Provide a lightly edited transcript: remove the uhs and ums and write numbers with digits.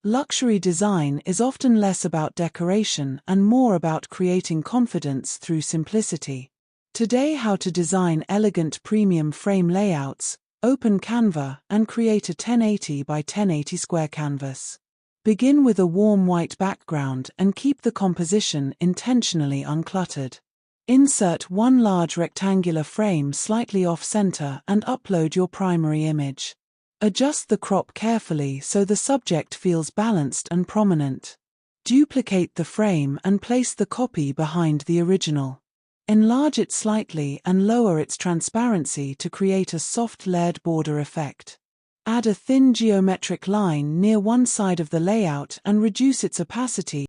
Luxury design is often less about decoration and more about creating confidence through simplicity. Today, how to design elegant premium frame layouts. Open Canva and create a 1080 by 1080 square canvas. Begin with a warm white background and keep the composition intentionally uncluttered. Insert one large rectangular frame slightly off-center and upload your primary image. Adjust the crop carefully so the subject feels balanced and prominent. Duplicate the frame and place the copy behind the original. Enlarge it slightly and lower its transparency to create a soft layered border effect. Add a thin geometric line near one side of the layout and reduce its opacity